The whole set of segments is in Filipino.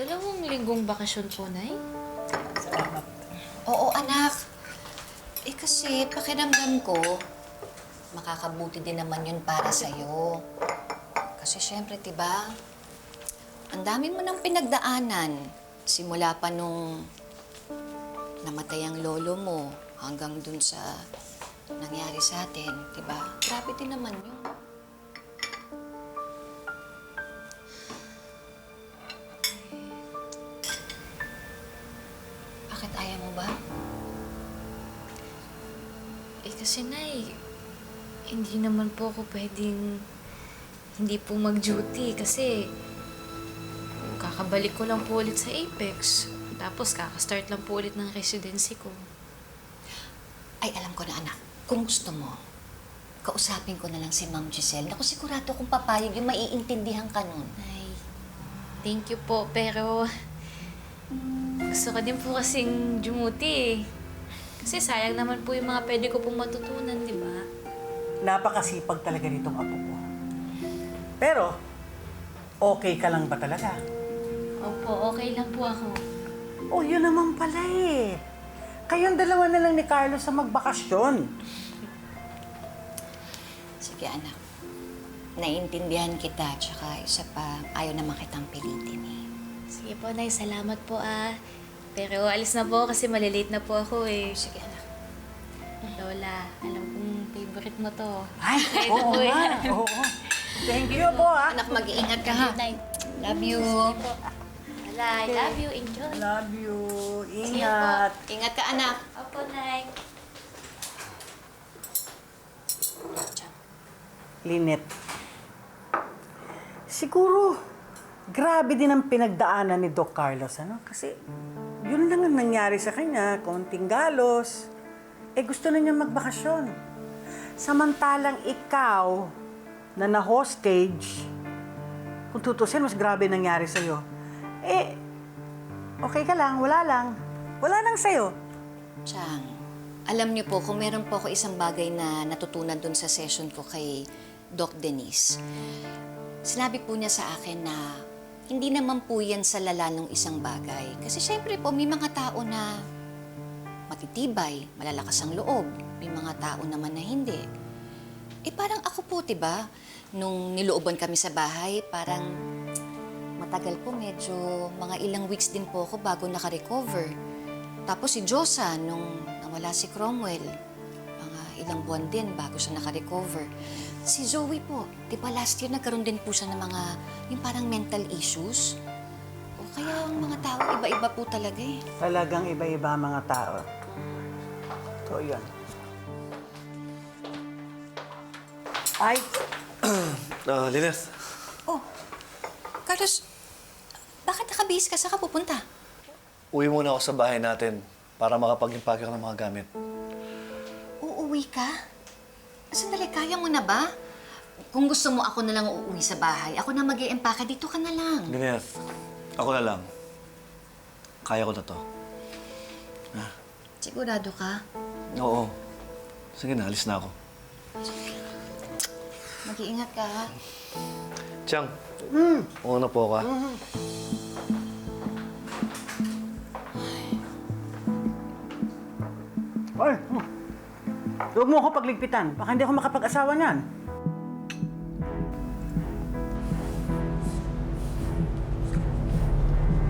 2 linggong bakasyon po, Nay? Salamat. Oo, anak. Kasi pakiramdam ko, makakabuti din naman yun para sa'yo. Kasi syempre, diba, ang dami mo nang pinagdaanan. Simula pa nung namatay ang lolo mo hanggang dun sa nangyari sa atin, diba? Grabe din naman yun. Bakit ayaw mo ba? Kasi, Nay, hindi naman po ako pwedeng hindi po mag-duty kasi kakabalik ko lang po ulit sa Apex. Tapos kakastart lang po ulit ng residency ko. Ay, alam ko na, anak. Kung gusto mo, kausapin ko na lang si Ma'am Giselle. Naku, sigurado kung papayag yung maiintindihan ka nun. Nay, thank you po, pero gusto ko din po kasing dumuti eh. Kasi sayang naman po yung mga pwede ko pong matutunan, di ba? Napakasipag talaga nitong apo ko. Pero, okay ka lang ba talaga? Opo, okay lang po ako. Oh, yun naman pala eh. Kayong dalawa na lang ni Carlos sa magbakasyon. Sige, anak. Naiintindihan kita, tsaka isa pa, ayaw naman kitang pilitin eh. Sige po, Nay, salamat po ah. Pero alis na po kasi malilate na po ako eh. Sige, anak. Lola, alam kong favorite mo to. Ay, Ito oo po nga. yan. Oo. Thank you po, ha. Anak, mag-iingat ka, ha? Love you. Lola, I love you. Enjoy. Love you. Sige Ingat. Ingat ka, anak. Opo, Nay. Lynette, siguro, grabe din ang pinagdaanan ni Doc Carlos, ano? Kasi, yun lang ang nangyari sa kanya, konting galos. Gusto na niya magbakasyon. Samantalang ikaw, na na-hostage, kung tutusin, mas grabe nangyari sa'yo. Okay ka lang, wala lang. Wala lang sa'yo. Chang, alam niyo po, kung meron po ako isang bagay na natutunan dun sa session ko kay Doc Denise, sinabi po niya sa akin na hindi naman po yan sa lala ng isang bagay. Kasi syempre po, may mga tao na matitibay, malalakas ang loob. May mga tao naman na hindi. Parang ako po, diba? Nung nilooban kami sa bahay, parang matagal po, medyo mga ilang weeks din po ako bago naka-recover. Tapos si Josa, nung nawala si Cromwell, mga ilang buwan din bago siya naka-recover. Si Zoe po, di ba last year nagkaroon din po siya ng mga, yung parang mental issues? O kaya ang mga tao, iba-iba po talaga eh. Talagang iba-iba ang mga tao. So, yun. Ay, Lynette. Oh, Carlos, bakit nakabihis ka? Saan ka pupunta? Uwi muna ako sa bahay natin para makapag-impake ako ng mga gamit. Uuwi ka? Sandali, kaya mo na ba? Kung gusto mo, ako na lang uuwi sa bahay. Ako na mag-i-empake. Dito ka na lang. Lynette, ako na lang. Kaya ko na to. Sigurado ka? Oo. Sige na, alis na ako. Mag-iingat ka, ha? Chang, una po ka. ay, huwag mo ako pagligpitan. Baka hindi ako makapag-asawa niyan.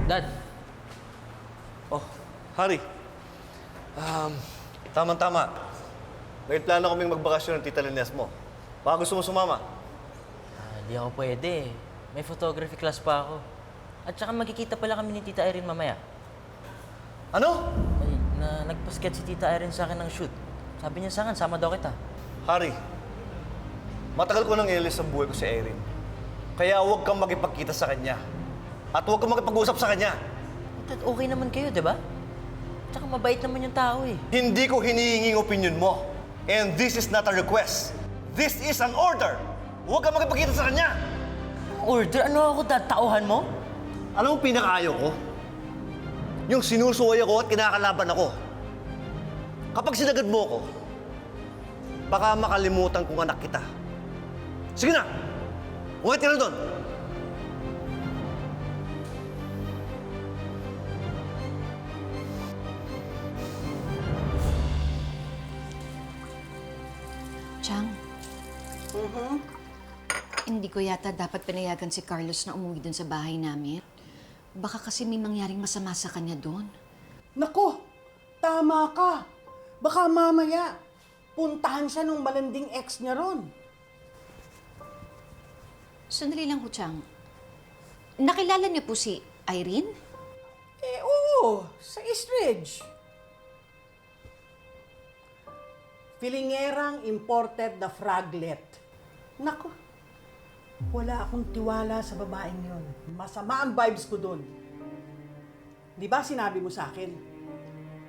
Dad, Oh, Harry. Tama-tama. May plano kaming magbakasyon ng Tita Lynette mo. Baka gusto mo sumama? hindi ako pwede. May photography class pa ako. At saka magkikita pala kami ni Tita Irene mamaya. Ano? Ay, nagpasket si Tita Irene sa akin ng shoot. Sabi niya sa akin, sama daw kita. Harry, matagal ko nang ialis sa buhay ko si Erin. Kaya huwag kang makipagkita sa kanya. At huwag kang makipag-usap sa kanya. Dad, okay naman kayo, di ba? Tsaka mabait naman yung tao eh. Hindi ko hinihinging opinion mo. And this is not a request. This is an order. Huwag kang makipagkita sa kanya. Order? Ano ako, Dad? Tauhan mo? Alam mo pinakaayaw ko? Yung sinusuway ako at kinakalaban ako. Kapag sinagad mo ako, baka makalimutan kong anak kita. Sige na! Umayt ka na doon! Chang, hindi ko yata dapat pinayagan si Carlos na umuwi dun sa bahay namin. Baka kasi may mangyaring masama sa kanya doon. Nako, tama ka. Baka mamaya, puntahan siya nung malanding ex niya ron. Sandali lang ho, Chang. Nakilala niyo po si Irene? Eh, oo, sa East Ridge. Filingerang imported na fraglet. Nako, wala akong tiwala sa babaeng yon. Masama ang vibes ko dun. Di ba sinabi mo sa akin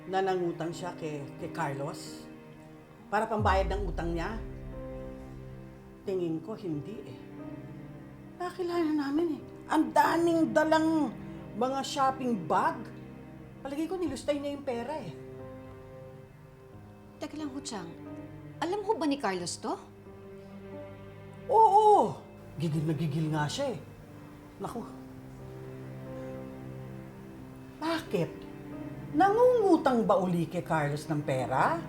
na nangutang siya kay Carlos para pambayad ng utang niya? Tingin ko hindi eh. Nakilala namin eh. Ang daming dalang mga shopping bag. Palagay ko nilustay niya yung pera eh. Teka lang ho, Chang. Alam ho ba ni Carlos to? Oo! Gigil na gigil nga siya eh. Naku. Bakit? Nangungutang ba uli kay Carlos ng pera?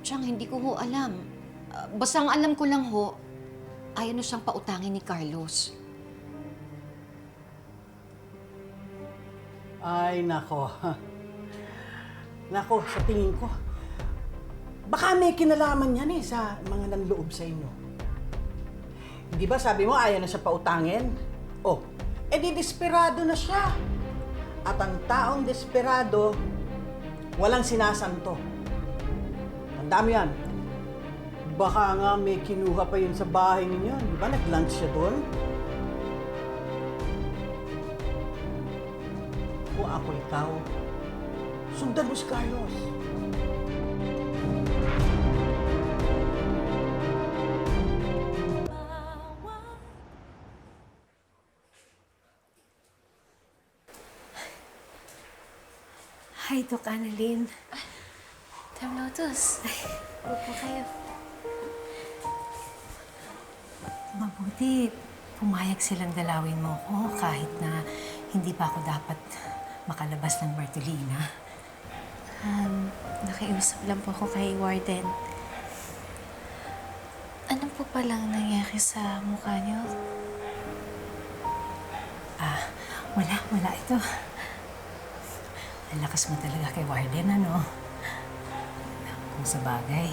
Chang, hindi ko ho alam. Basta ang alam ko lang ho, ayaw na siyang pautangin ni Carlos. Ay, nako. Nako, sa tingin ko, baka may kinalaman yan eh sa mga nanloob sa inyo. Di ba sabi mo ayaw na siya pautangin? Oh, edi desperado na siya. At ang taong desperado, walang sinasanto. Tandaan mo yan. Baka nga may kinuha pa yun sa bahay ninyo. Di ba nag-lunch siya doon? Kung ako ikaw, sundan mo si Carlos. Hi, Doc Annalyn. Madam Lotus, upo kayo. Mabuti, pumayag silang dalawin mo ko kahit na hindi pa ako dapat makalabas ng Bartolina. Nakiusap lang po ako kay Warden. Ano po palang nangyari sa mukha niyo? Wala ito. Ang lakas mo talaga kay Warden, ano? Kung sa bagay,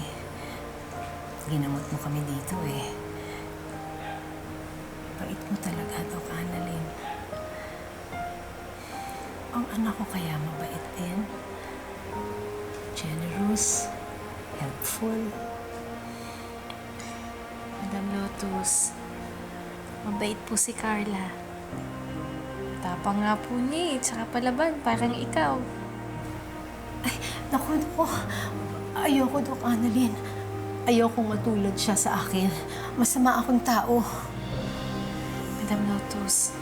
ginamot mo kami dito eh. Bait mo talaga, Doc Annalyn. Ang anak ko kaya mabait din. Generous, helpful. Madam Lotus, mabait po si Carla. Tapang nga po niya eh, tsaka palaban, parang ikaw. Naku. Ayoko, Doc Annalyn. Ayoko matulad siya sa akin. Masama akong tao. Madam Lotus,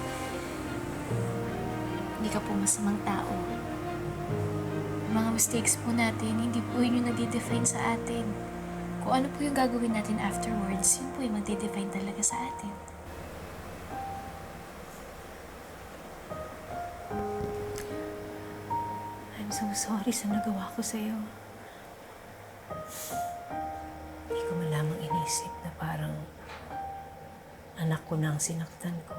hindi ka po masamang tao. Yung mga mistakes po natin, hindi po yun yung nagde-define sa atin. Kung ano po yung gagawin natin afterwards, yun po yung magde-define talaga sa atin. I'm so sorry sa nagawa ko sa'yo. Hindi ko malamang inisip na parang anak ko na ang sinaktan ko.